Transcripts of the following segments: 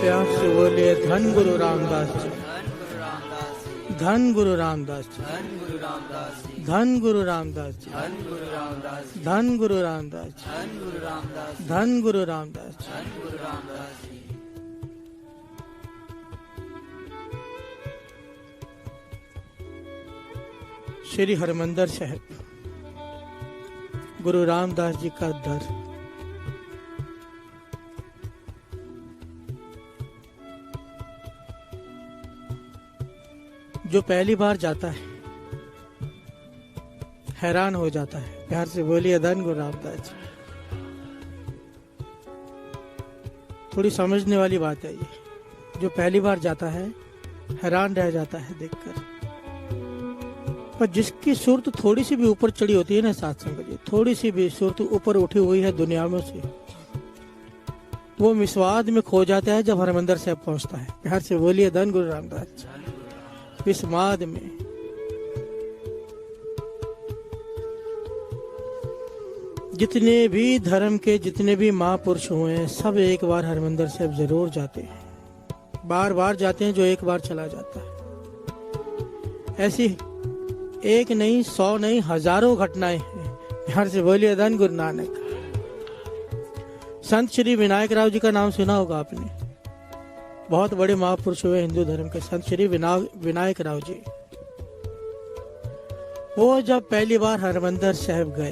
प्यार से बोलिए धन गुरु रामदास जी, धन गुरु रामदास जी, धन गुरु रामदास जी, धन गुरु रामदास जी, धन गुरु रामदास जी। श्री हरमंदिर साहिब गुरु रामदास जी का दर। जो पहली बार जाता है हैरान हो जाता है। प्यार से बोलिए धन गुरु रामदास जी। थोड़ी समझने वाली बात है ये। जो पहली बार जाता है हैरान रह जाता है देखकर। पर जिसकी सूरत थोड़ी सी भी ऊपर चढ़ी होती है ना साथ संगत जी, थोड़ी सी भी सूरत ऊपर उठी हुई है दुनिया में से, वो मिसवाद में खो जाता है जब हरमंदिर साहिब पहुंचता है। प्यार से बोलिए धन गुरु रामदास जी। विस्माद में जितने भी धर्म के जितने भी महापुरुष हुए हैं सब एक बार हरमंदिर साहिब जरूर जाते हैं। बार बार जाते हैं जो एक बार चला जाता है। ऐसी एक नहीं 100 नहीं हजारों घटनाएं हैं। प्यार से बोलिए धन गुरु नानक। संत श्री विनायक राव जी का नाम सुना होगा आपने। बहुत बड़े महापुरुष हुए हिंदू धर्म के संत श्री विनायक राव जी। वो जब पहली बार हरमंदिर साहिब गए,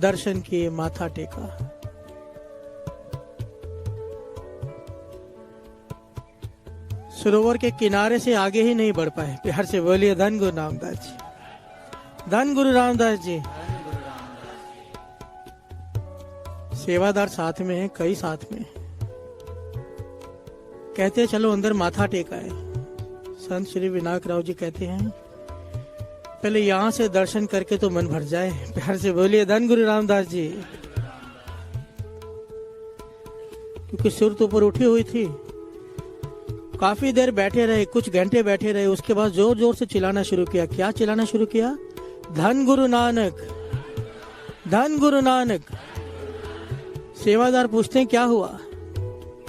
दर्शन किए, माथा टेका, सरोवर के किनारे से आगे ही नहीं बढ़ पाए। प्यार से बोलिए धन गुरु रामदास जी, धन गुरु रामदास जी। सेवादार साथ में है, कई साथ में कहते हैं चलो अंदर माथा टेका है। संत श्री विनायक राव जी कहते हैं पहले यहां से दर्शन करके तो मन भर जाए। प्यार से बोलिए धन गुरु रामदास जी। क्योंकि सूरत ऊपर उठी हुई थी। काफी देर बैठे रहे, कुछ घंटे बैठे रहे। उसके बाद जोर जोर से चिल्लाना शुरू किया। क्या चिल्लाना शुरू किया? धन गुरु नानक, धन गुरु नानक। सेवादार पूछते हैं क्या हुआ?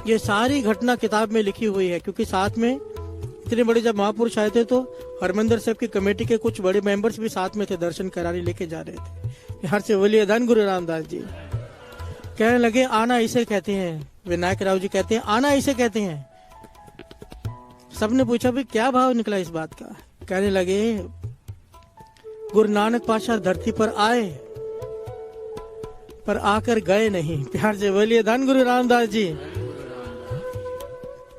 ये सारी घटना किताब में लिखी हुई है। क्योंकि साथ में इतने बड़े जब महापुरुष आए थे तो हरमंदिर साहिब की कमेटी के कुछ बड़े मेंबर्स भी साथ में थे, दर्शन कराने लेके जा रहे थे। यार से बोलिए धन गुरु रामदास जी। कहने लगे आना इसे कहते हैं। विनायक राव जी कहते हैं आना इसे कहते हैं। सबने पूछा भी क्या भाव निकला इस बात का? कहने लगे गुरु नानक पातशाह धरती पर आए पर आकर गए नहीं। प्यार से बोलिए धन गुरु रामदास जी।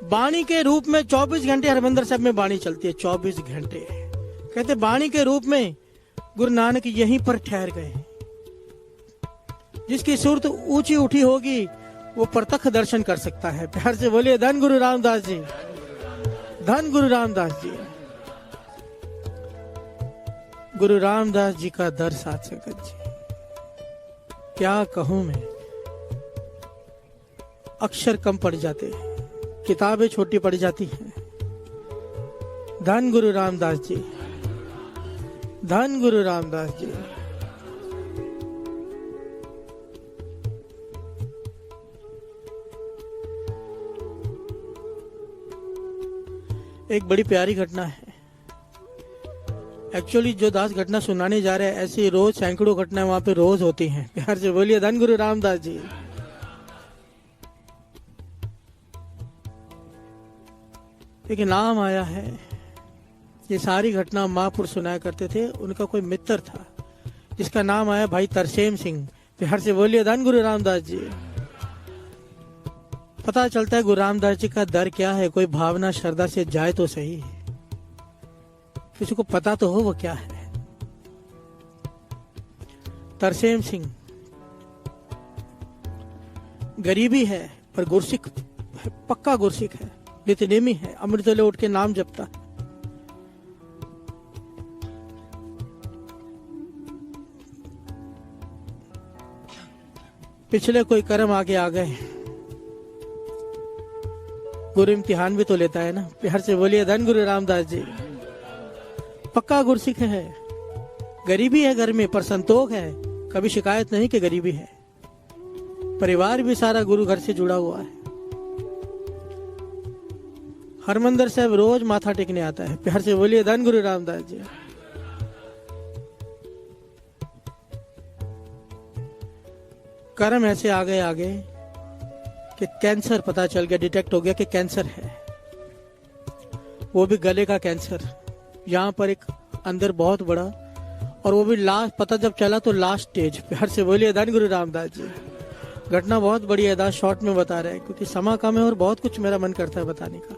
बाणी के रूप में 24 घंटे हरमंदिर साहिब में बाणी चलती है। 24 घंटे कहते बाणी के रूप में गुरु नानक यहीं पर ठहर गए। जिसकी सूरत ऊंची उठी होगी वो प्रत्यक्ष दर्शन कर सकता है। प्यार से बोलिए धन गुरु रामदास जी, धन गुरु रामदास जी। गुरु रामदास जी का दर साथ संगत जी क्या कहूं मैं। अक्षर कम पड़ जाते हैं, किताबें छोटी पड़ जाती हैं। धन गुरु रामदास जी, धन गुरु रामदास जी। एक बड़ी प्यारी घटना है। एक्चुअली जो दास घटना सुनाने जा रहे हैं ऐसी रोज सैकड़ों घटनाएं वहां पे रोज होती हैं। प्यार से बोलिए धन गुरु रामदास जी। एक नाम आया है। ये सारी घटना महापुरुष सुनाया करते थे। उनका कोई मित्र था जिसका नाम आया भाई तरसेम सिंह। प्यार से बोलिए धन गुरु रामदास जी। पता चलता है गुरु रामदास जी का दर क्या है। कोई भावना श्रद्धा से जाए तो सही, किसी को पता तो हो वो क्या है। तरसेम सिंह गरीबी है पर गुरसिक है, पक्का गुरसिक है, नित्यनेमी है, अमृत वेले उठ के नाम जपता। पिछले कोई कर्म आगे आ गए। गुरु इम्तिहान भी तो लेता है ना। प्यार से बोलिए धन गुरु रामदास जी। पक्का गुरसिक है, गरीबी है घर में पर संतोष है, कभी शिकायत नहीं कि गरीबी है। परिवार भी सारा गुरु घर से जुड़ा हुआ है। हरमंदिर साहब रोज माथा टेकने आता है। प्यार से बोलिए धन गुरु रामदास जी। कर्म ऐसे आगे कि कैंसर पता चल गया, डिटेक्ट हो गया कि कैंसर है, वो भी गले का कैंसर, यहाँ पर एक अंदर बहुत बड़ा, और वो भी लास्ट पता जब चला तो लास्ट स्टेज। प्यार से बोलिए धन गुरु रामदास जी। घटना बहुत बड़ी है, दास शॉर्ट में बता रहे हैं क्योंकि समय कम है और बहुत कुछ मेरा मन करता है बताने का।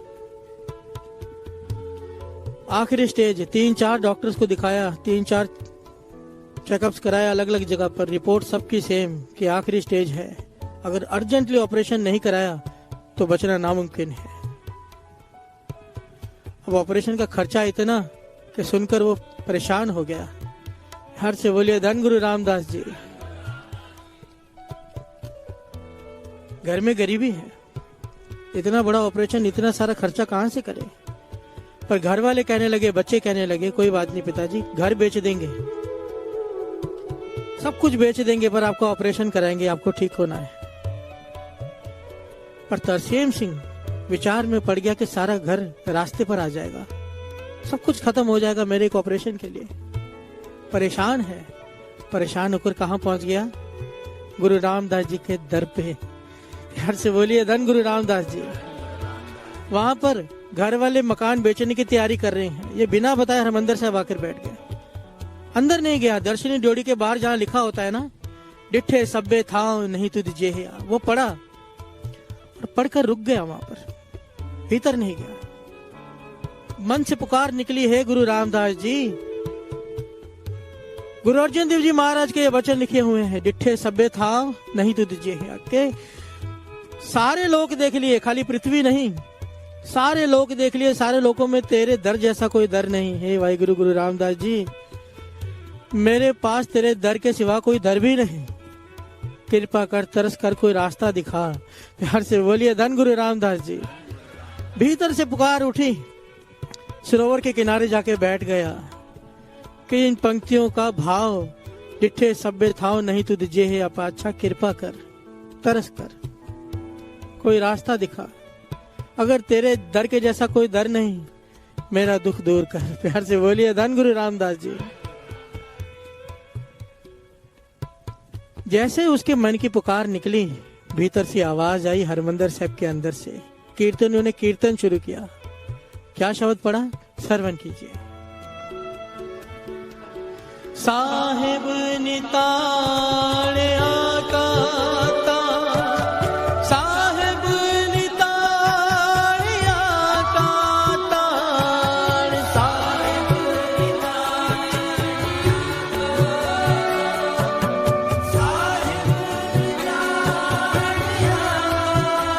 आखिरी स्टेज, 3-4 डॉक्टर्स को दिखाया, 3-4 चेकअप्स कराया अलग अलग जगह पर, रिपोर्ट सबकी सेम कि आखिरी स्टेज है, अगर अर्जेंटली ऑपरेशन नहीं कराया तो बचना नामुमकिन है। अब ऑपरेशन का खर्चा इतना कि सुनकर वो परेशान हो गया। हर से बोलिए धन गुरु रामदास जी। घर में गरीबी है, इतना बड़ा ऑपरेशन, इतना सारा खर्चा कहां से करे। पर घर वाले कहने लगे, बच्चे कहने लगे, कोई बात नहीं पिताजी, घर बेच देंगे, सब कुछ बेच देंगे, पर आपका ऑपरेशन कराएंगे, आपको ठीक होना है। पर तरसेम सिंह विचार में पड़ गया कि सारा घर रास्ते पर आ जाएगा, सब कुछ खत्म हो जाएगा मेरे एक ऑपरेशन के लिए। परेशान है, परेशान होकर कहां पहुंच गया? गुरु रामदास जी के दर पे। हर से बोलिए धन गुरु रामदास जी। वहां पर घर वाले मकान बेचने की तैयारी कर रहे हैं, ये बिना बताए हरमंदिर साहब आकर बैठ गए। अंदर नहीं गया, दर्शनी ड्योढ़ी के बाहर जहां लिखा होता है ना, डिठे सब्बे था नहीं तुझ जे, वो पढ़ा और पढ़कर रुक गया वहां पर, भीतर नहीं गया। मन से पुकार निकली, है गुरु रामदास जी। गुरु अर्जुन देव जी महाराज के ये वचन लिखे हुए हैं, डिठे सब्बे था नहीं तुझ जे के। सारे लोग देख लिए, खाली पृथ्वी नहीं, सारे लोग देख लिए, सारे लोगों में तेरे दर जैसा कोई दर नहीं है। भाई गुरु गुरु रामदास जी, मेरे पास तेरे दर के सिवा कोई दर भी नहीं, कृपा कर, तरस कर, कोई रास्ता दिखा। प्यार से बोलिए धन गुरु रामदास जी। भीतर से पुकार उठी, सरोवर के किनारे जाके बैठ गया कि इन पंक्तियों का भाव, डिठे सब्बे थाओ नहीं तुझ जे है अपा, अच्छा कृपा कर, तरस कर, कोई रास्ता दिखा, अगर तेरे दर के जैसा कोई दर नहीं, मेरा दुख दूर कर। प्यार से बोलिए धन गुरु रामदास जी। जैसे उसके मन की पुकार निकली, भीतर से आवाज आई हरमंदिर साहब के अंदर से। कीर्तनियों ने कीर्तन शुरू किया। क्या शब्द पढ़ा? श्रवण कीजिए। साहेब निताणे आकाता, साहेब निताणे आकाता, साहेब निताणे, साहेब निताणे आकाता,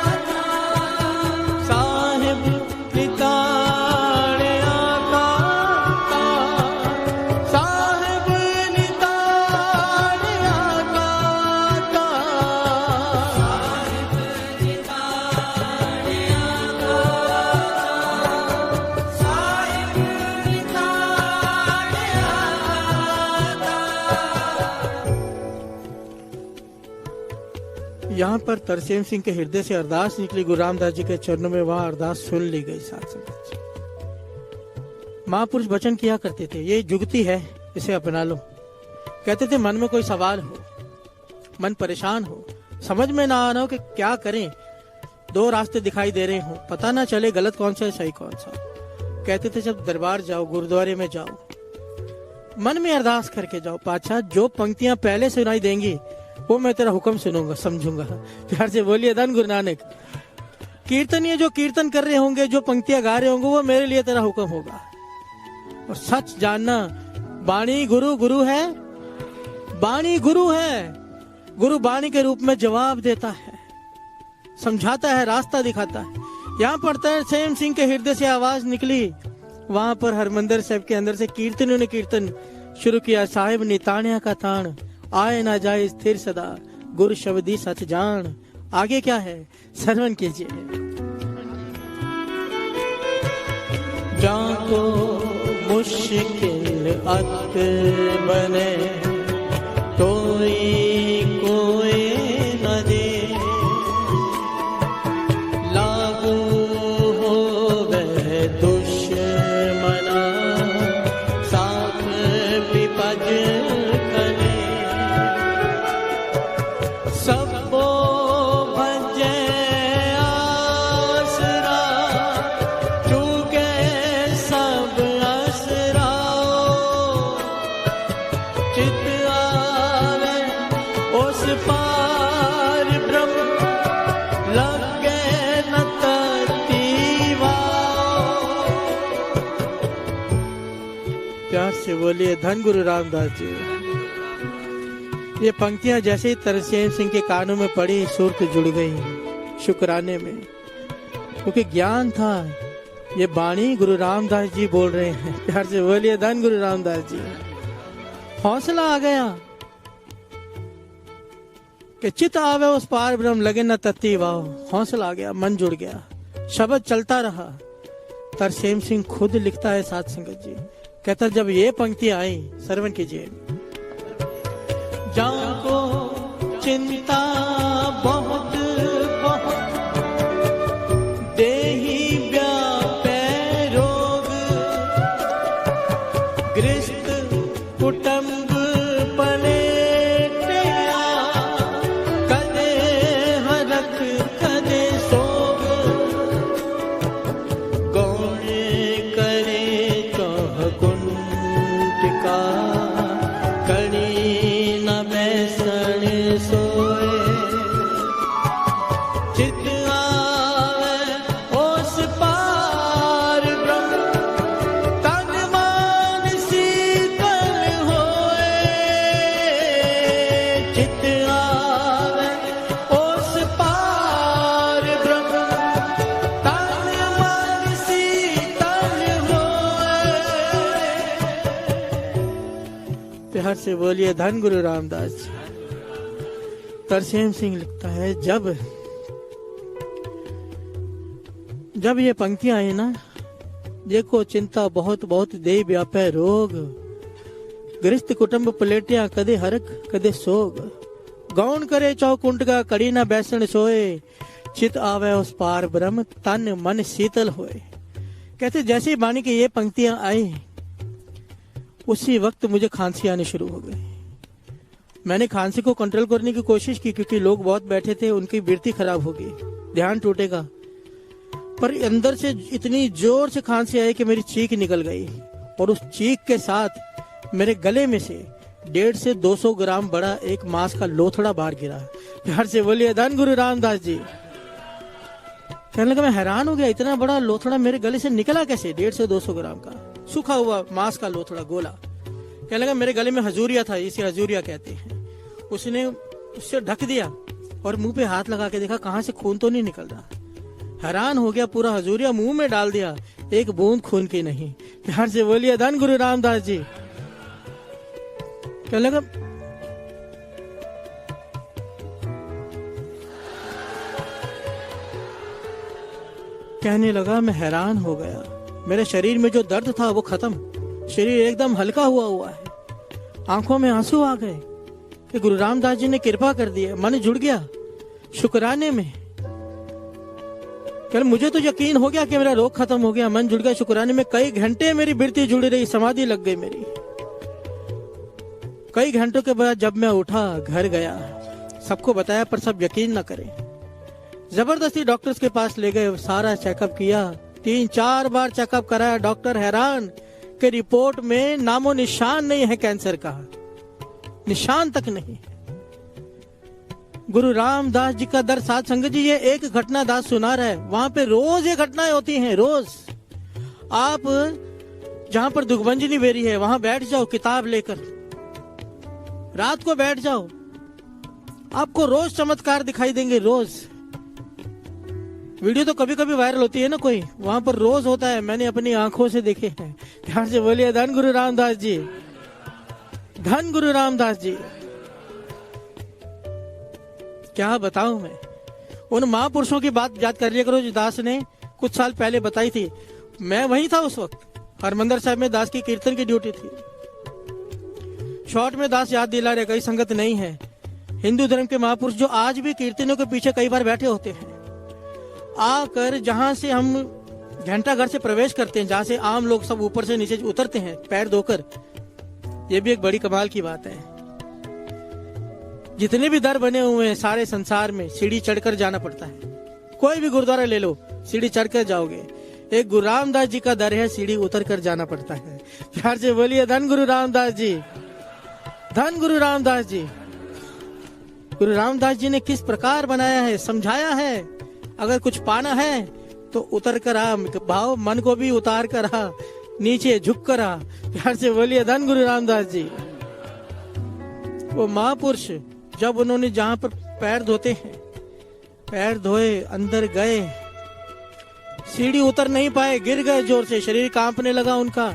साहेब निताणे आकाता, साहेब निताणे आकाता, साहेब निताणे आकाता, साहेब निताणे आकाता। यहाँ पर तरसेम सिंह के हृदय से अरदास निकली गुरु रामदास जी के चरणों में, वहां अरदास सुन ली गई। साथ संगत जी, महापुरुष वचन किया करते थे, ये जुगती है, इसे अपना लो। कहते थे मन में कोई सवाल हो, मन परेशान हो, समझ में ना आ रहा हो कि क्या करें, दो रास्ते दिखाई दे रहे हो, पता ना चले गलत कौन सा है सही कौन सा, कहते थे जब दरबार जाओ, गुरुद्वारे में जाओ, मन में अरदास करके जाओ, पातशाह जो पंक्तियां पहले सुनाई देंगी वो मैं तेरा हुक्म सुनूंगा, समझूंगा। प्यार से बोलिए धन गुरु नानक। कीर्तनीय जो कीर्तन कर रहे होंगे, जो पंक्तियां गा रहे होंगे, वो मेरे लिए तेरा हुक्म होगा। और सच जानना, वाणी गुरु गुरु है, वाणी गुरु है, गुरु वाणी के रूप में जवाब देता है, समझाता है, रास्ता दिखाता है। यहाँ पर तरसेम सिंह के हृदय से आवाज निकली, वहां पर हरमंदिर साहब के अंदर से कीर्तनियों ने कीर्तन शुरू किया। साहिब निताण्या का ताण, आए ना जाए स्थिर सदा, गुरु शब्दी सच जान। आगे क्या है, श्रवण कीजिए। जाको मुश्किल अत बने, तोई कोई न दे, लागू होवे से बोलिए धन गुरु रामदास जी। ये पंक्तियां जैसे ही तरसेम सिंह के कानों में पड़ी, सुर्त जुड़ गई शुक्राने में, क्योंकि ज्ञान था ये बाणी गुरु रामदास जी बोल रहे हैं। प्यार से बोलिए धन गुरु रामदास जी। हौसला आ गया कि चित आवे उस पार ब्रह्म लगे न तत्ती वाव। हौसला आ गया, मन जुड़ गया, शब्द चलता रहा। तरसेम सिंह खुद लिखता है साथ संगत जी, कहता जब ये पंक्ति आई, श्रवण कीजिए। जाको चिंता बहुत बहुत देही व्यापै रोग, गृहस्थ कुटुंब पलेटिया, कदे हरख कदे सोग, गौण करे कह कुंटिका, कड़ी न बैसन सोए, चित आवे ओस पार ब्रह्म, तन मन शीतल होए, चित आवे ओस पार ब्रह्म, तन मन शीतल होए। प्यार से बोलिए धन गुरु रामदास जी। तरसेम सिंह लिखता है जब ये पंक्तियां आई ना, देखो चिंता बहुत बहुत दे व्यापै रोग, गृहस्थ कुटुंब पलेटिया, कदे हरख कदे सोग, गौण करे चौकुंट का, कड़ी ना बैसन सोए, चित आवे उस पार ब्रह्म, तन मन शीतल होए। कहते जैसे ही बाणी की ये पंक्तियां आई, उसी वक्त मुझे खांसी आनी शुरू हो गई। मैंने खांसी को कंट्रोल करने की कोशिश की, क्योंकि लोग बहुत बैठे थे, उनकी वृत्ति खराब होगी, ध्यान टूटेगा। पर अंदर से इतनी जोर से खांसी आई कि मेरी चीख निकल गई, और उस चीख के साथ मेरे गले में से 150 से 200 ग्राम बड़ा एक मांस का लोथड़ा बाहर गिरा। प्यार से बोलिए धन गुरु रामदास जी। कहने लगा मैं हैरान हो गया, इतना बड़ा लोथड़ा मेरे गले से निकला कैसे? 150 से 200 ग्राम का सूखा हुआ मांस का लोथड़ा गोला। कहने लगा मेरे गले में हजूरिया था, इसे हजूरिया कहते हैं। उसने उससे ढक दिया और मुंह पे हाथ लगा के देखा कहां से खून तो नहीं निकल रहा। हैरान हो गया, पूरा हजूरिया मुंह में डाल दिया, एक बूंद खून की नहीं। प्यार से बोलिए धन गुरु रामदास जी। कहने लगा कहने लगा मैं हैरान हो गया, मेरे शरीर में जो दर्द था वो खत्म, शरीर एकदम हल्का हुआ है। आंखों में आंसू आ गए कि गुरु रामदास जी ने कृपा कर दी है। मन जुड़ गया शुक्राने में। कल मुझे तो यकीन हो गया कि मेरा रोग खत्म हो गया। मन जुड़ गया शुक्राने में। कई घंटे मेरी वृत्ति जुड़ी रही, समाधि लग गई मेरी। कई घंटों के बाद जब मैं उठा, घर गया, सबको बताया, पर सब यकीन न करे। जबरदस्ती डॉक्टर्स के पास ले गए, सारा चेकअप किया, 3-4 बार चेकअप कराया। डॉक्टर हैरान कि रिपोर्ट में नामो निशान नहीं है कैंसर का, निशान तक नहीं। गुरु रामदास जी का दर साथ संगत जी, ये एक घटना दास सुना रहा है, वहां पे रोज ये घटनाएं होती हैं। रोज आप जहां पर दुखभंजनी बेरी है वहां बैठ जाओ, किताब लेकर रात को बैठ जाओ, आपको रोज चमत्कार दिखाई देंगे। रोज वीडियो तो कभी कभी वायरल होती है ना कोई, वहां पर रोज होता है, मैंने अपनी आंखों से देखे हैं। ध्यान से बोलिए धन गुरु रामदास जी, धन गुरु रामदास जी। क्या बताऊं मैं, उन महापुरुषों की बात याद कर लिया करो जो दास ने कुछ साल पहले बताई थी। मैं वहीं था उस वक्त, हरमंदिर साहब में दास की कीर्तन की ड्यूटी थी। शॉर्ट में दास याद दिला रहे, कई संगत नहीं है। हिंदू धर्म के महापुरुष जो आज भी कीर्तनों के पीछे कई बार बैठे होते हैं, आकर जहां से हम घंटा घर से प्रवेश करते हैं, जहां से आम लोग सब ऊपर से नीचे उतरते हैं पैर धोकर, ये भी एक बड़ी कमाल की बात है। जितने भी दर बने हुए हैं सारे संसार में, सीढ़ी चढ़कर जाना पड़ता है। कोई भी गुरुद्वारा ले लो, सीढ़ी चढ़कर जाओगे। एक गुरु रामदास जी का दर है, सीढ़ी उतर कर जाना पड़ता है। प्यार से बोलिए धन गुरु रामदास जी, धन गुरु रामदास जी। गुरु रामदास जी ने किस प्रकार बनाया है, समझाया है। अगर कुछ पाना है तो उतर कर आ, भाव मन को भी उतार कर आ, नीचे झुक कर आ। प्यार से बोलिए धन गुरु रामदास जी। वो महापुरुष जब उन्होंने जहां पर पैर धोते हैं, पैर धोए, अंदर गए, सीढ़ी उतर नहीं पाए, गिर गए जोर से, शरीर कांपने लगा उनका।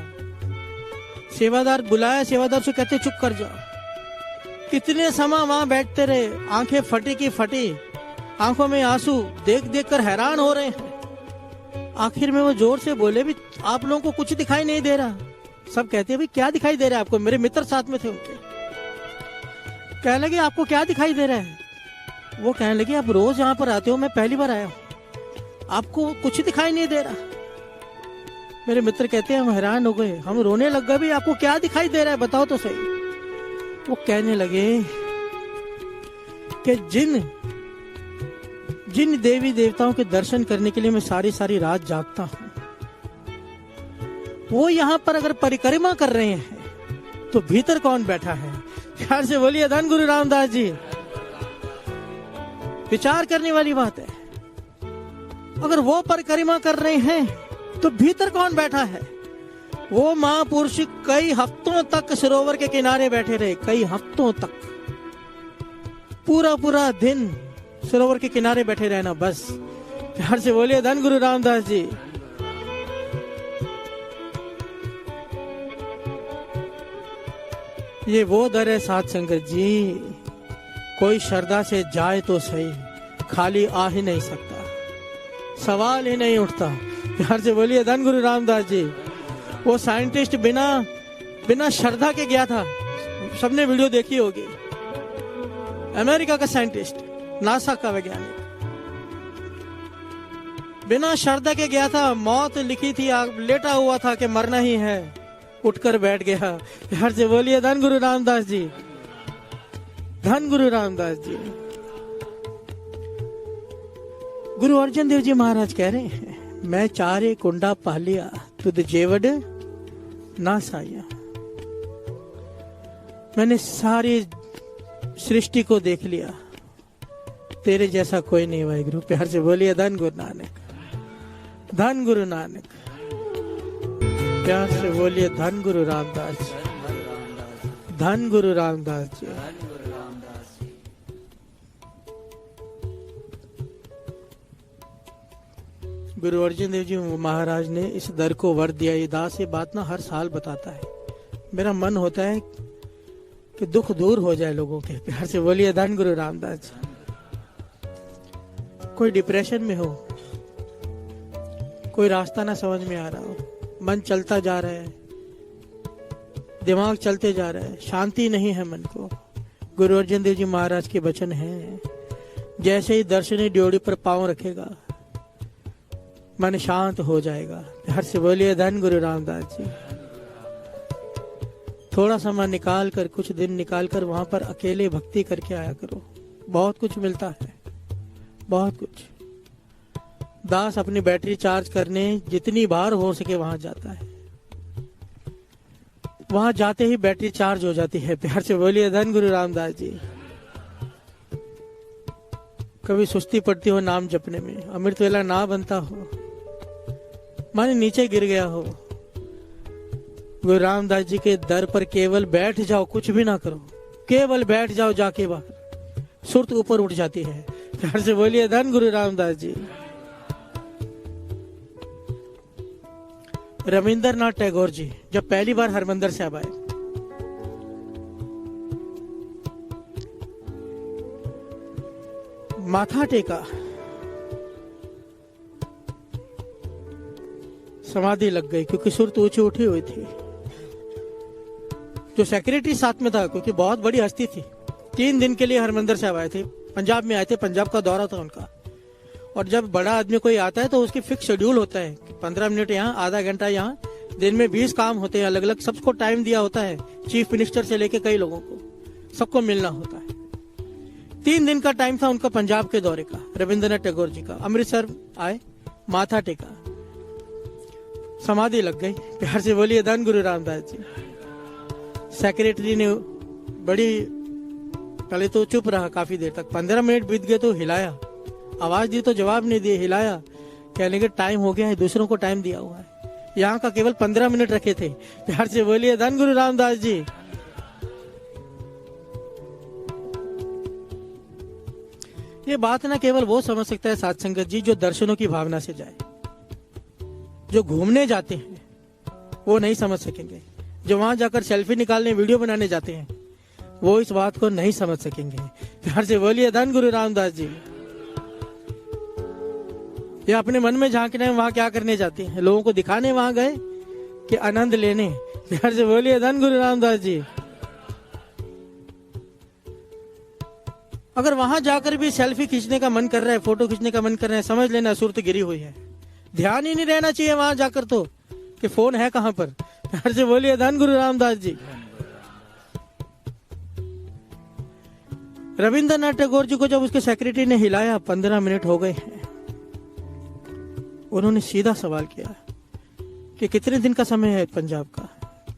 सेवादार बुलाया, सेवादार से कहते चुप कर जाओ। कितने समय वहां बैठते रहे, आंखें फटी की फटी, आंखों में आंसू देख देख कर हैरान हो रहे हैं। आखिर में वो जोर से बोले, भी आप लोगों को कुछ दिखाई नहीं दे रहा? सब कहते हैं भाई क्या दिखाई दे रहा है आपको? मेरे मित्र साथ में थे उनके। कहने लगे आपको क्या दिखाई दे रहा है? वो कहने लगे आप रोज यहाँ पर आते हो, मैं पहली बार आया हूँ, आपको कुछ दिखाई नहीं दे रहा? मेरे मित्र कहते हैं हम हैरान हो गए, हम रोने लग गए, भी आपको क्या दिखाई दे रहा है बताओ तो सही। वो कहने लगे कि जिन देवी देवताओं के दर्शन करने के लिए मैं सारी सारी रात जागता हूं, वो यहाँ पर अगर परिक्रमा कर रहे हैं तो भीतर कौन बैठा है? प्यार से बोलिए धन गुरु रामदास जी। विचार करने वाली बात है। अगर वो परिक्रमा कर रहे हैं तो भीतर कौन बैठा है? वो महापुरुष कई हफ्तों तक सरोवर के किनारे बैठे रहे, कई हफ्तों तक, पूरा पूरा दिन सरोवर के किनारे बैठे रहना बस। प्यार से बोलिए धन गुरु रामदास जी। ये वो दर है साध संगत जी, कोई श्रद्धा से जाए तो सही, खाली आ ही नहीं सकता, सवाल ही नहीं उठता। प्यार से बोलिए धन गुरु रामदास जी। वो साइंटिस्ट बिना श्रद्धा के गया था, सबने वीडियो देखी होगी। अमेरिका का साइंटिस्ट, नासा का वैज्ञानिक, बिना श्रद्धा के गया था, मौत लिखी थी, लेटा हुआ था कि मरना ही है, उठकर बैठ गया। प्यार से बोलिए धन गुरु रामदास जी, धन गुरु रामदास जी। गुरु अर्जन देव जी महाराज कह रहे हैं, मैं चारे कुंडा पालिया तुद जेवड ना साया। मैंने सारी सृष्टि को देख लिया, तेरे जैसा कोई नहीं वाहिगुरु। प्यार से बोलिए धन गुरु नानक, धन गुरु नानक। प्यार से बोलिए धन गुरु रामदास जी, धन गुरु रामदास जी। गुरु अर्जन देव जी महाराज ने इस दर को वर दिया। ये दास ये बात ना हर साल बताता है, मेरा मन होता है कि दुख दूर हो जाए लोगों के। प्यार से बोलिए धन गुरु रामदास जी। कोई डिप्रेशन में हो, कोई रास्ता ना समझ में आ रहा हो, मन चलता जा रहा है, दिमाग चलते जा रहा है, शांति नहीं है मन को, गुरु अर्जन देव जी महाराज के वचन हैं, जैसे ही दर्शनी ड्योढ़ी पर पांव रखेगा मन शांत हो जाएगा। प्यार से बोलिए धन गुरु रामदास जी। थोड़ा समय निकाल कर, कुछ दिन निकाल कर वहां पर अकेले भक्ति करके आया करो, बहुत कुछ मिलता है, बहुत कुछ। दास अपनी बैटरी चार्ज करने जितनी बार हो सके वहां जाता है, वहां जाते ही बैटरी चार्ज हो जाती है। प्यार से बोलिए धन गुरु रामदास जी। कभी सुस्ती पड़ती हो नाम जपने में, अमृत वेला ना बनता हो, माने नीचे गिर गया हो, गुरु रामदास जी के दर पर केवल बैठ जाओ, कुछ भी ना करो, केवल बैठ जाओ जाके बाहर, सुरत ऊपर उठ जाती है। प्यार से बोलिए धन गुरु रामदास जी। रविंद्रनाथ टैगोर जी जब पहली बार हरमंदिर साहिब आए, माथा टेका, समाधि लग गई क्योंकि सुरत ऊंची उठी हुई थी। जो सेक्रेटरी साथ में था, क्योंकि बहुत बड़ी हस्ती थी, 3 दिन के लिए हरमंदिर साहिब आए थे, पंजाब में आए थे, पंजाब का दौरा था उनका। और जब बड़ा आदमी कोई आता है तो उसकी फिक्स शेड्यूल होता है, 15 मिनट यहाँ, आधा घंटा यहाँ, दिन में 20 काम होते हैं अलग अलग, सबको टाइम दिया होता है, चीफ मिनिस्टर से लेके कई लोगों को, सबको मिलना होता है। 3 दिन का टाइम था उनका पंजाब के दौरे का, रविंद्रनाथ टैगोर जी का। अमृतसर आए, माथा टेका, समाधि लग गई। प्यार से बोलिए धन गुरु रामदास जी। सेक्रेटरी ने बड़ी, पहले तो चुप रहा काफी देर तक, 15 मिनट बीत गए तो हिलाया, आवाज दी तो जवाब नहीं दिए, हिलाया, कहने के टाइम हो गया है, दूसरों को टाइम दिया हुआ है। यहाँ का केवल 15 मिनट रखे थे। प्यार से बोलिए धन गुरु रामदास जी। ये बात ना केवल वो समझ सकता है साथ संगत जी जो दर्शनों की भावना से जाए। जो घूमने जाते हैं वो नहीं समझ सकेंगे। जो वहां जाकर सेल्फी निकालने वीडियो बनाने जाते हैं वो इस बात को नहीं समझ सकेंगे। प्यार से बोलिए धन गुरु रामदास जी। ये अपने मन में झांकने वहां क्या करने जाते हैं? लोगों को दिखाने वहां गए कि आनंद लेने? प्यार से बोलिए धन गुरु रामदास जी। अगर वहां जाकर भी सेल्फी खींचने का मन कर रहा है, फोटो खींचने का मन कर रहा है, समझ लेना सुरत गिरी हुई है। ध्यान ही नहीं रहना चाहिए वहां जाकर तो कि फोन है कहां पर। प्यार से बोलिए धन गुरु रामदास जी। रविंद्रनाथ टैगोर जी को जब उसके सेक्रेटरी ने हिलाया, 15 मिनट हो गए हैं, उन्होंने सीधा सवाल किया कि कितने दिन का समय है पंजाब का?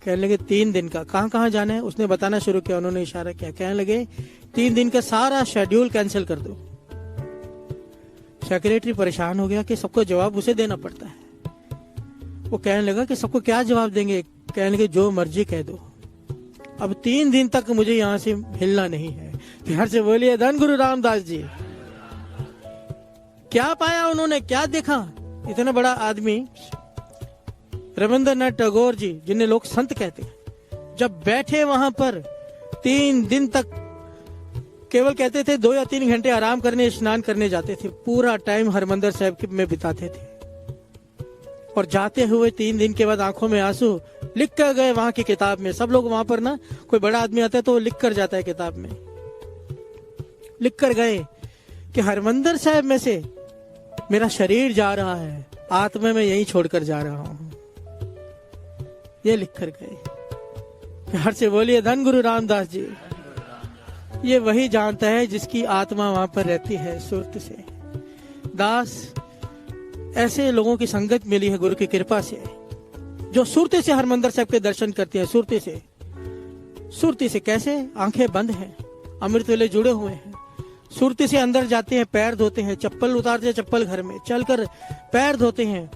कहने लगे 3 दिन का। कहां जाना है? उसने बताना शुरू किया। उन्होंने इशारा किया, कहने लगे 3 दिन का सारा शेड्यूल कैंसिल कर दो। सेक्रेटरी परेशान हो गया कि सबको जवाब उसे देना पड़ता है। वो कहने लगा कि सबको क्या जवाब देंगे? कहने लगे जो मर्जी कह दो, अब 3 दिन तक मुझे यहाँ से हिलना नहीं है। प्यार से बोलिए धन गुरु रामदास जी। क्या पाया उन्होंने, क्या देखा? इतना बड़ा आदमी रविंद्रनाथ टैगोर जी, जिन्हें लोग संत कहते हैं, जब बैठे वहां पर 3 दिन तक केवल कहते थे 2 या 3 घंटे आराम करने, स्नान करने जाते थे। पूरा टाइम हरमंदिर साहब में बिताते थे। और जाते हुए 3 दिन के बाद आंखों में आंसू लिख कर गए वहां की किताब में। सब लोग वहां पर ना, कोई बड़ा आदमी आता है तो वो लिख कर जाता है किताब में, लिख कर गए कि हरमंदिर साहब में से मेरा शरीर जा रहा है, आत्मा में यहीं छोड़कर जा रहा हूं। ये लिख कर गए। प्यार से बोलिए धन गुरु रामदास जी। ये वही जानता है जिसकी आत्मा वहां पर रहती है सुरत से। दास, ऐसे लोगों की संगत मिली है गुरु की कृपा से, जो सुरती से हरमंदिर साहब के दर्शन करते हैं। सुरती से, सुरती से कैसे? आंखें बंद हैं, अमृत वेले जुड़े हुए हैं। सुरती से अंदर जाते हैं, पैर धोते हैं, चप्पल उतारते हैं, चप्पल घर में चलकर पैर धोते हैं,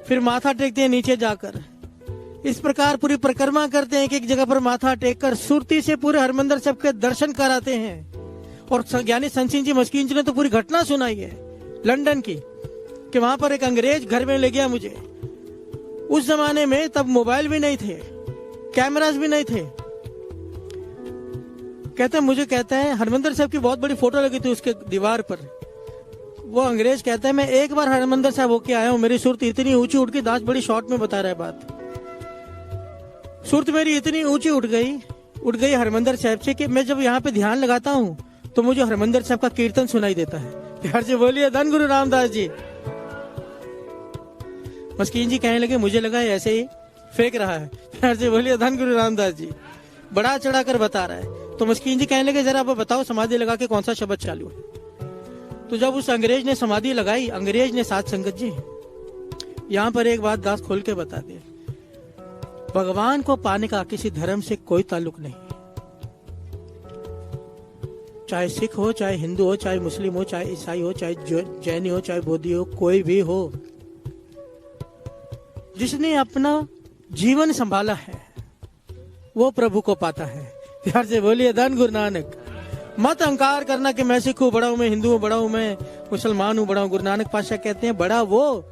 फिर माथा टेकते हैं नीचे जाकर। इस प्रकार पूरी परिक्रमा करते हैं कि एक जगह पर माथा टेक कर सुरती से पूरे हरमंदिर साहब के दर्शन कराते हैं। और ज्ञानी संत सिंह जी मस्कीन जी ने तो पूरी घटना सुनाई है लंदन की, कि वहां पर एक अंग्रेज घर में ले गया मुझे। उस जमाने में तब मोबाइल भी नहीं थे, कैमरास भी नहीं थे। कहता है हरमंदिर साहब की बहुत बड़ी फोटो लगी थी उसके दीवार पर। वो अंग्रेज कहता है मैं एक बार हरमंदिर साहब होके आया हूँ, मेरी सुरत इतनी ऊंची उठ गई। दास बड़ी शॉर्ट में बता रहा है बात। सुरत मेरी इतनी ऊंची उठ गई हरमंदिर साहब से कि मैं जब यहाँ पे ध्यान लगाता हूँ तो मुझे हरमंदिर साहब का कीर्तन सुनाई देता है। प्यार से बोलिए धन गुरु रामदास जी। मस्कीन जी कहने लगे मुझे लगा ऐसे ही फेंक रहा है। प्यार से बोलिए धन गुरु रामदास जी। बड़ा चढ़ा कर बता रहा है। तो मस्कीन जी कहने लगे जरा आप बताओ समाधि लगा के कौन सा शब्द चालू है? तो जब उस अंग्रेज ने समाधि लगाई, अंग्रेज ने, साथ संगत जी यहाँ पर एक बात दास खोल के बता दे, भगवान को पाने का किसी धर्म से कोई ताल्लुक नहीं। चाहे सिख हो, चाहे हिंदू हो, चाहे मुस्लिम हो, चाहे ईसाई हो, चाहे जैनी हो, चाहे बौद्धी हो, कोई भी हो, जिसने अपना जीवन संभाला है वो प्रभु को पाता है। प्यार से बोलिए धन गुरु नानक। मत अहंकार करना कि मैं सिख हूं बड़ा हूं, मैं हिंदू हूं बड़ा हूं, मैं मुसलमान हूं बड़ा हूं। गुरु नानक पातशाह कहते हैं बड़ा वो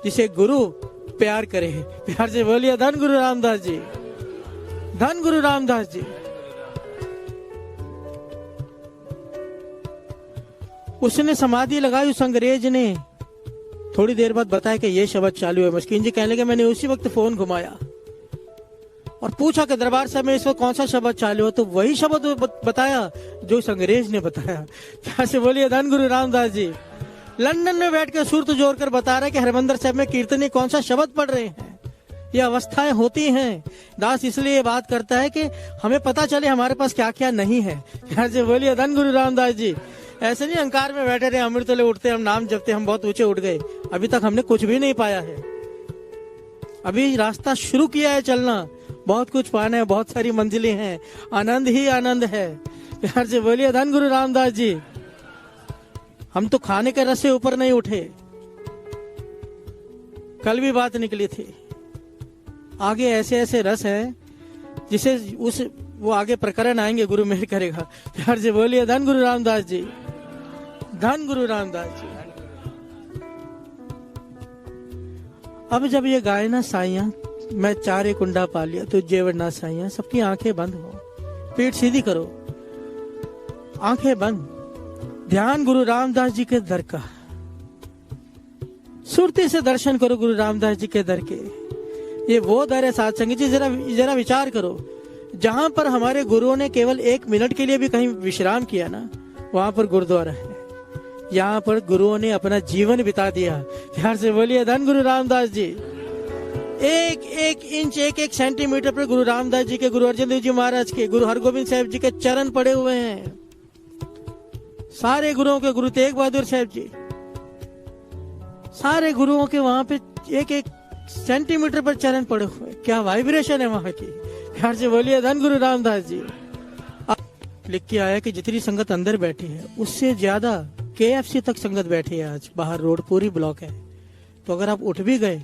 जिसे गुरु प्यार करे। प्यार से बोलिए धन गुरु रामदास जी। धन गुरु रामदास जी। उसने समाधि लगाई, उस अंग्रेज ने थोड़ी देर बाद बताया कि ये शब्द चालू है। मस्कीन जी कहने लगे मैंने उसी वक्त फोन घुमाया और पूछा कि दरबार साहब में इस वक्त कौन सा शब्द चालू है, तो वही शब्द बताया जो उस अंग्रेज ने बताया। प्यार से बोलिए धन गुरु रामदास जी। लंदन में बैठकर सुरत जोड़कर बता रहा है कि हरमंदिर साहब में कीर्तनी कौन सा शब्द पढ़ रहे हैं। ये अवस्थाएं होती हैं। दास इसलिए ये बात करता है कि हमें पता चले हमारे पास क्या क्या नहीं है। प्यार से बोलिए धन गुरु रामदास जी। ऐसे नहीं अहंकार में बैठे रहे, अमृत वाले उठते हम नाम जपते हम बहुत ऊंचे उठ गए। अभी तक हमने कुछ भी नहीं पाया है। अभी रास्ता शुरू किया है चलना, बहुत कुछ पाना है, बहुत सारी मंजिलें हैं, आनंद ही आनंद है। प्यार से बोलिए धन गुरु रामदास जी। हम तो खाने के रस से ऊपर नहीं उठे। कल भी बात निकली थी आगे ऐसे ऐसे रस है जिसे वो आगे प्रकरण आएंगे, गुरु मेहर करेगा। प्यार से बोलिए धन गुरु रामदास जी, धन गुरु रामदास जी। अब जब ये गाय ना साइया, मैं चारे कुंडा पा लिया तो जेवर ना साइया, सबकी आंखें बंद हो, पीठ सीधी करो, आंखें बंद, ध्यान गुरु रामदास जी के दर का, सुरती से दर्शन करो गुरु रामदास जी के दर के। ये वो दर है साथ संगत जी, जरा विचार करो, जहां पर हमारे गुरुओं ने केवल 1 मिनट के लिए भी कहीं विश्राम किया ना, वहां पर गुरुद्वारा है। यहाँ पर गुरुओं ने अपना जीवन बिता दिया। प्यार से बोलिए धन गुरु रामदास जी। एक एक इंच, एक एक सेंटीमीटर पर गुरु रामदास जी के, गुरु अर्जन देव जी महाराज के, गुरु हरगोबिंद साहब जी के चरण पड़े हुए हैं। सारे गुरुओं के, गुरु तेग बहादुर साहब जी, सारे गुरुओं के वहां पे एक एक सेंटीमीटर पर चरण पड़े हुए। क्या वाइब्रेशन है वहां की। प्यार से बोलिए धन गुरु रामदास जी। लिख के आया कि जितनी संगत अंदर बैठी है उससे ज्यादा KFC तक संगत बैठी है। आज बाहर रोड पूरी ब्लॉक है, तो अगर आप उठ भी गए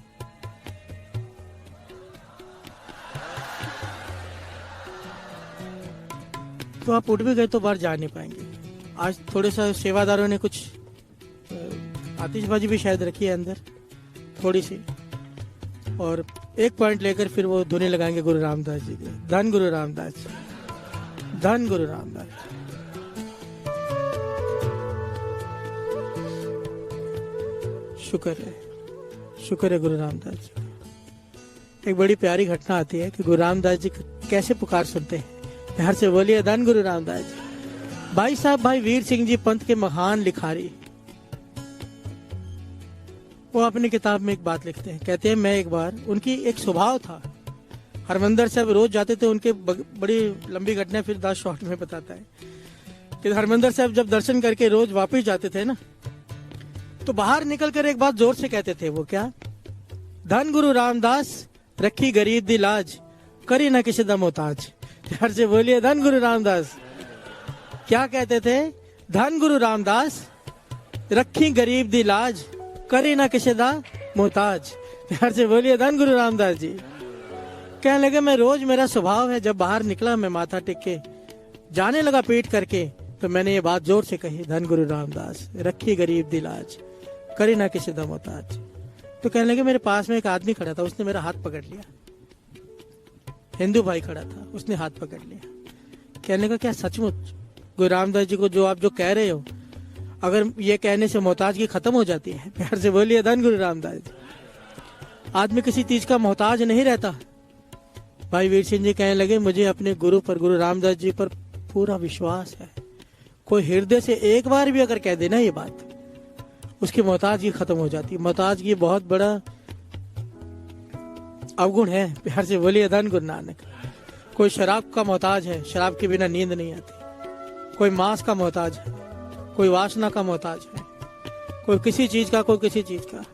तो बाहर जा नहीं पाएंगे। आज थोड़े सा सेवादारों ने कुछ आतिशबाजी भी शायद रखी है अंदर थोड़ी सी, और एक पॉइंट लेकर फिर वो धुने लगाएंगे गुरु रामदास जी के। धन गुरु रामदास जी, धन गुरु रामदास जी। शुक्र है गुरु रामदास जी। एक बड़ी प्यारी घटना आती है कि गुरु रामदास जी कैसे पुकार सुनते हैं। प्यार से बोलिए धन गुरु रामदास जी। भाई साहब, भाई वीर सिंह जी पंथ के महान लिखारी, वो अपनी किताब में एक बात लिखते हैं। कहते हैं, मैं एक बार, उनकी एक स्वभाव था, हरमंदर साहब रोज जाते थे। उनके बड़ी लंबी घटना फिर 10 शॉर्ट में बताता है कि हरमंदर साहब जब दर्शन करके रोज वापस जाते थे ना, तो बाहर निकलकर एक बात जोर से कहते थे। वो क्या? धन गुरु रामदास रखी गरीब दी लाज, करी ना किसी दा मोहताज। प्यार से बोलिए धन गुरु रामदास। क्या कहते थे? धन गुरु रामदास रखी गरीब दी लाज, करी ना किसी दा मोहताज। प्यार से बोलिए धन गुरु रामदास जी। कहने लगे, मैं रोज, मेरा स्वभाव है, जब बाहर निकला मैं माथा टेक के जाने लगा पीठ करके, तो मैंने ये बात जोर से कही, धन गुरु रामदास रखी गरीब दी लाज, करी ना किसी दा मोहताज। तो कहने लगे, मेरे पास में एक आदमी खड़ा था, उसने मेरा हाथ पकड़ लिया। हिंदू भाई खड़ा था, उसने हाथ पकड़ लिया। कहने लगा, क्या सचमुच गुरु रामदास जी को जो आप जो कह रहे हो, अगर ये कहने से मोहताजगी खत्म हो जाती है? प्यार से बोलिए धन गुरु रामदास जी। आदमी किसी चीज का मोहताज नहीं रहता। भाई वीर सिंह जी कहने लगे, मुझे अपने गुरु पर, गुरु रामदास जी पर पूरा विश्वास है। कोई हृदय से एक बार भी अगर कह देना ये बात, उसकी मोहताजगी खत्म हो जाती है। मोहताजगी बहुत बड़ा अवगुण है। प्यार से बोलिए धन गुरु नानक। कोई शराब का मोहताज है, शराब के बिना नींद नहीं आती। कोई मांस का मोहताज है, कोई वासना का मोहताज है, कोई किसी चीज का, कोई किसी चीज का।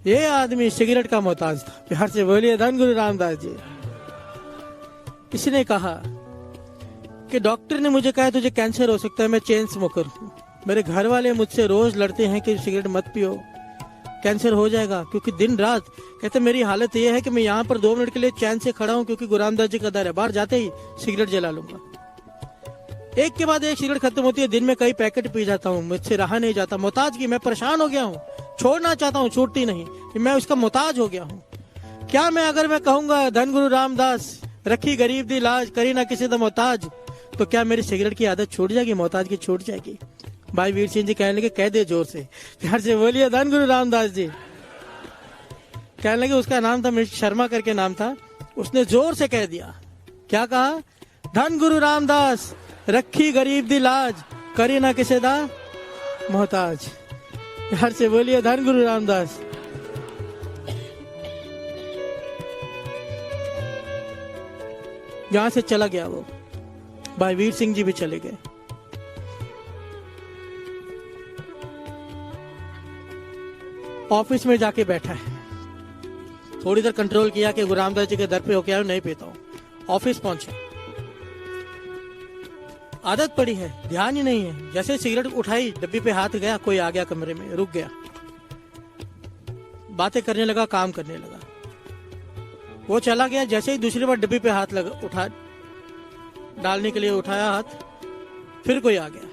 ये आदमी सिगरेट का मोहताज था। प्यार से बोलिए धन गुरु रामदास जी। इसने कहा कि डॉक्टर ने मुझे कहा तुझे कैंसर हो सकता है, मैं चेन स्मोकर हूँ। मेरे घर वाले मुझसे रोज लड़ते हैं कि सिगरेट मत पियो, कैंसर हो जाएगा। क्योंकि दिन रात कहते मेरी हालत ये है कि मैं यहाँ पर 2 मिनट के लिए चैन से खड़ा हूँ, क्योंकि गुरु रामदास जी का दर है। बाहर जाते ही सिगरेट जला लूंगा, एक के बाद एक सिगरेट खत्म होती है। दिन में कई पैकेट पी जाता हूँ, मुझसे रहा नहीं जाता। मोहताजगी, मैं परेशान हो गया हूँ, छोड़ना चाहता हूँ, छूटती नहीं, मैं उसका मोहताज हो गया हूँ। क्या मैं, अगर मैं कहूंगा धन गुरु रामदास रखी गरीब दी लाज, करी ना किसी दा मोहताज, तो क्या मेरी सिगरेट की आदत छूट जाएगी, मोहताजगी छूट जाएगी? भाई वीर सिंह जी कहने लगे, कह दे जोर से। प्यार से बोलिए धन गुरु रामदास जी। कहने लगे, उसका नाम था मिश्र शर्मा करके नाम था, उसने जोर से कह दिया। क्या कहा? धन गुरु रामदास रखी गरीब दी लाज, करी ना किसी दा मोहताज। प्यार से बोलिए धन गुरु रामदास। यहां से चला गया वो। भाई वीर सिंह जी भी चले गए। ऑफिस में जाके बैठा है, थोड़ी देर कंट्रोल किया कि गुरु रामदास जी के दर पे होके आया, नहीं पीता हूं। ऑफिस पहुंचा, आदत पड़ी है, ध्यान ही नहीं है। जैसे सिगरेट उठाई, डब्बी पे हाथ गया, कोई आ गया कमरे में, रुक गया, बातें करने लगा, काम करने लगा। वो चला गया, जैसे ही दूसरी बार डब्बी पे हाथ उठा डालने के लिए उठाया हाथ, फिर कोई आ गया,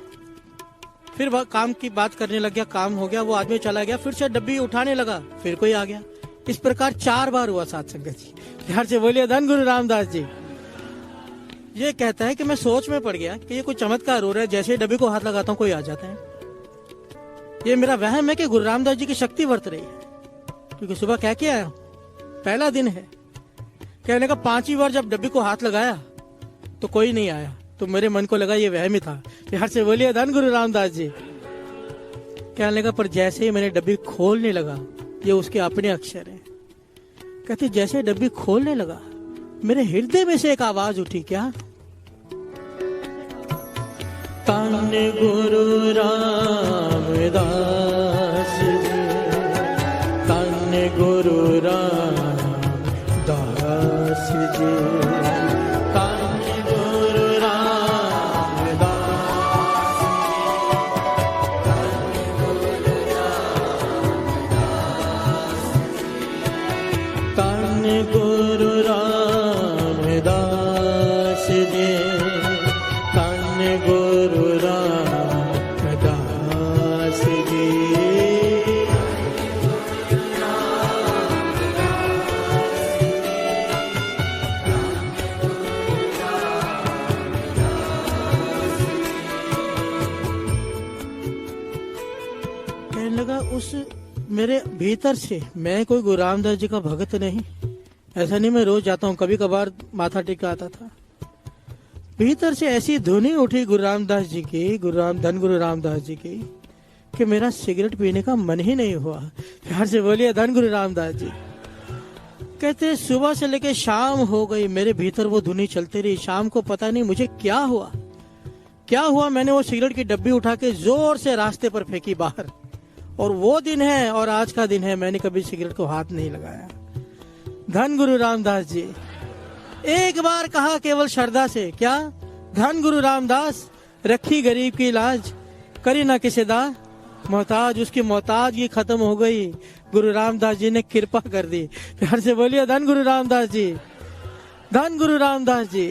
फिर काम की बात करने लग गया, काम हो गया, वो आदमी चला गया, फिर से डब्बी उठाने लगा, फिर कोई आ गया। इस प्रकार 4 बार हुआ साध संगत जी। ध्यान से बोलिए धन गुरु रामदास जी। ये कहता है कि मैं सोच में पड़ गया कि ये कोई चमत्कार हो रहा है, जैसे डब्बी को हाथ लगाता हूं कोई आ जाता है। ये मेरा वहम है कि गुरु रामदास जी की शक्ति वर्त रही है, क्योंकि सुबह कह के आया, पहला दिन है। कहने का 5वीं बार जब डब्बी को हाथ लगाया तो कोई नहीं आया, तो मेरे मन को लगा ये वहम ही था। बिहार से बोलिए धन गुरु रामदास जी। कहने लगा पर जैसे ही मैंने डब्बी खोलने लगा, ये उसके अपने अक्षर हैं, कहते जैसे डब्बी खोलने लगा मेरे हृदय में से एक आवाज उठी, क्या? तन गुरु रामदास जी, तन गुरु रामदास जी, तन गुरु रामदास जी, तन गुरु रामदास जी, तन गुरु रामदास जी। कहने लगा उस मेरे भीतर से, मैं कोई गुरु रामदास जी का भगत नहीं, ऐसा नहीं मैं रोज जाता हूँ, कभी कभार माथा टेक आता था। भीतर से ऐसी ध्वनि उठी गुरु रामदास जी की, धन गुरु रामदास जी की, कि मेरा सिगरेट पीने का मन ही नहीं हुआ। प्यार से बोलिए धन गुरु रामदास जी। कहते सुबह से लेके शाम हो गई, मेरे भीतर वो ध्वनि चलती रही। शाम को पता नहीं मुझे क्या हुआ, मैंने वो सिगरेट की डब्बी उठा के जोर से रास्ते पर फेंकी बाहर। और वो दिन है और आज का दिन है, मैंने कभी सिगरेट को हाथ नहीं लगाया। धन गुरु रामदास जी। एक बार कहा केवल श्रद्धा से, क्या? धन गुरु रामदास, रखी गरीब की लाज, करी ना किसी दा मोहताज। उसकी मोहताजगी खत्म हो गई, गुरु रामदास जी ने कृपा कर दी। प्यार से बोलिए धन गुरु रामदास जी, धन गुरु रामदास जी।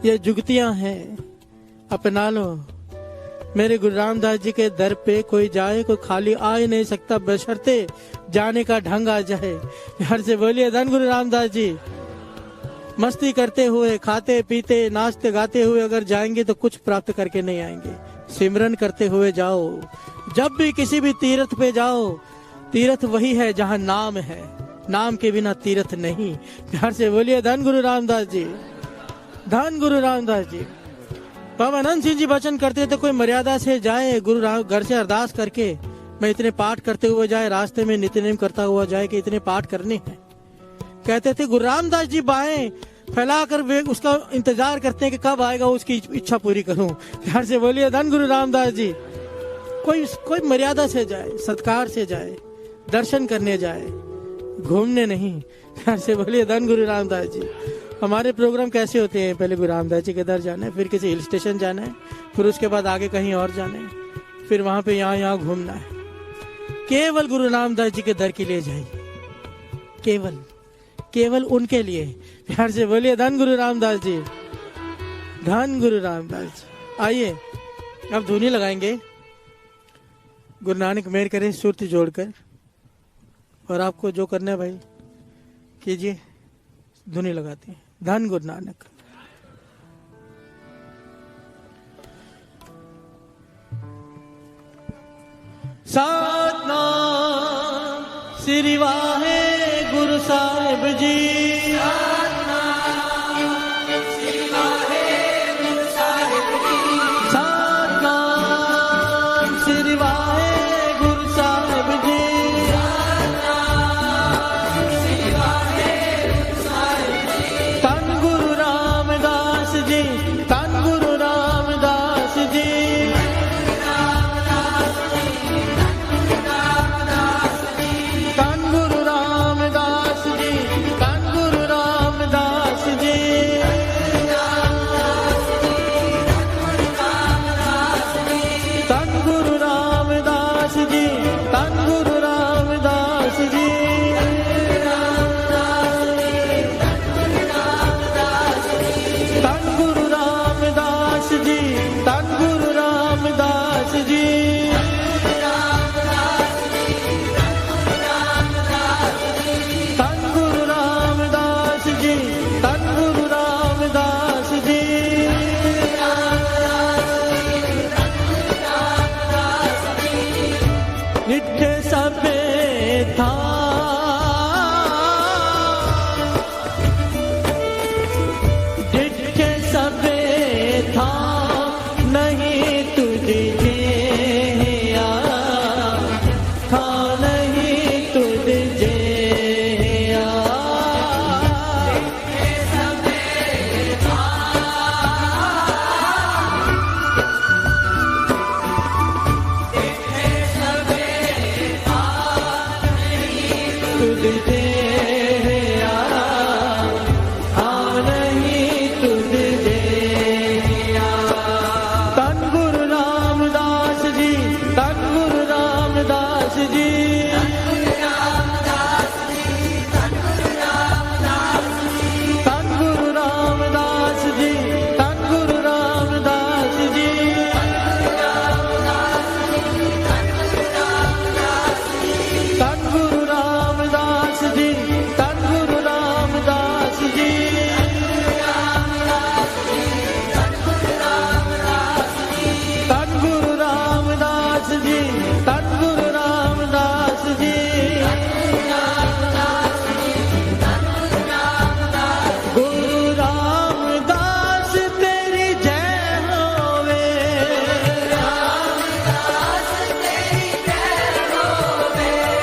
ये जुगतियां हैं, अपना लो। मेरे गुरु रामदास जी के दर पे कोई जाए, कोई खाली आ ही नहीं सकता, बशर्ते जाने का ढंग आ जाए। प्यार से बोलिए धन गुरु रामदास जी। मस्ती करते हुए, खाते पीते, नाचते गाते हुए अगर जाएंगे तो कुछ प्राप्त करके नहीं आएंगे। सिमरन करते हुए जाओ। जब भी किसी भी तीर्थ पे जाओ, तीर्थ वही है जहाँ नाम है, नाम के बिना तीर्थ नहीं। प्यार से बोलिए धन गुरु रामदास जी, धन गुरु रामदास जी। बाबा अनंत सिंह जी वचन करते थे, कोई मर्यादा से जाए, गुरु घर से अरदास करके मैं इतने पाठ करते हुए जाए, रास्ते में नित्य करता हुआ जाए कि इतने पाठ करने हैं। कहते थे गुरु रामदास जी बाहें फैलाकर वे उसका इंतजार करते हैं कि कब आएगा, उसकी इच्छा पूरी करूं। प्यार से बोलिए धन गुरु रामदास जी। कोई मर्यादा से जाए, सत्कार से जाए, दर्शन करने जाए, घूमने नहीं। प्यार से बोलिए धन गुरु रामदास जी। हमारे प्रोग्राम कैसे होते हैं? पहले गुरु रामदास जी के दर जाना है, फिर किसी हिल स्टेशन जाना है, फिर उसके बाद आगे कहीं और जाना है, फिर वहां पे यहाँ घूमना है। केवल गुरु रामदास जी के दर के लिए जाइए, केवल उनके लिए। प्यार से बोलिए धन गुरु रामदास जी, धन गुरु रामदास जी। आइए अब धुनी लगाएंगे, गुरु नानक मेहर करें सुरती जोड़कर। और आपको जो करना है भाई कीजिए, धुनी लगाते हैं। धन गुरु नानक। सतनाम श्री वाहे गुरु साहिब जी, सतनाम श्री वाहे गुरु साहिब जी, सतनाम श्री वाहे गुरु साहिब जी, सतनाम श्री वाहे गुरु साहिब जी। तन गुरु रामदास जी, तन गुरु रामदास जी, तन गुरु रामदास जी, तन गुरु रामदास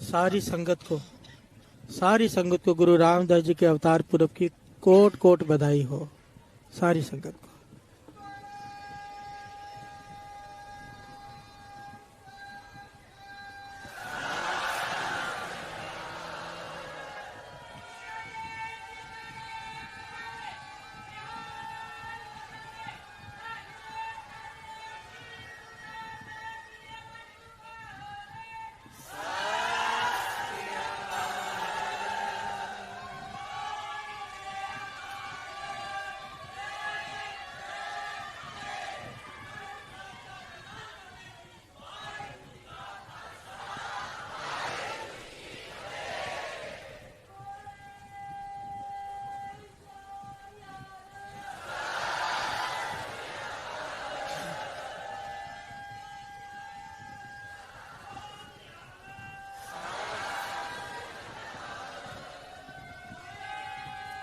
सारी संगत को गुरु रामदास जी के अवतार पुरब की कोट कोट बधाई हो। सारी संगत को।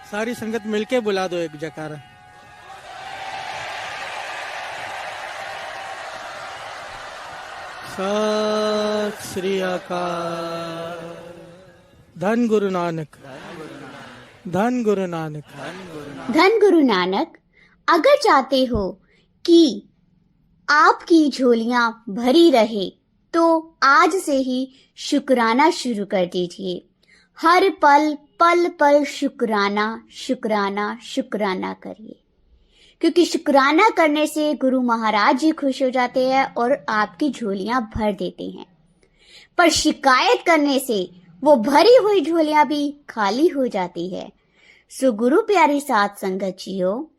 सारी संगत मिलके बुला दो एक जयकारा। सत श्री अकाल। धन गुरु नानक, धन गुरु नानक, धन गुरु नानक। अगर चाहते हो कि आपकी झोलियां भरी रहे तो आज से ही शुक्राना शुरू कर दीजिए। हर पल पल पल शुक्राना शुक्राना शुक्राना करिए, क्योंकि शुक्राना करने से गुरु महाराज जी खुश हो जाते हैं और आपकी झोलियां भर देते हैं। पर शिकायत करने से वो भरी हुई झोलियां भी खाली हो जाती है। सो गुरु प्यारी साध संगत जियो,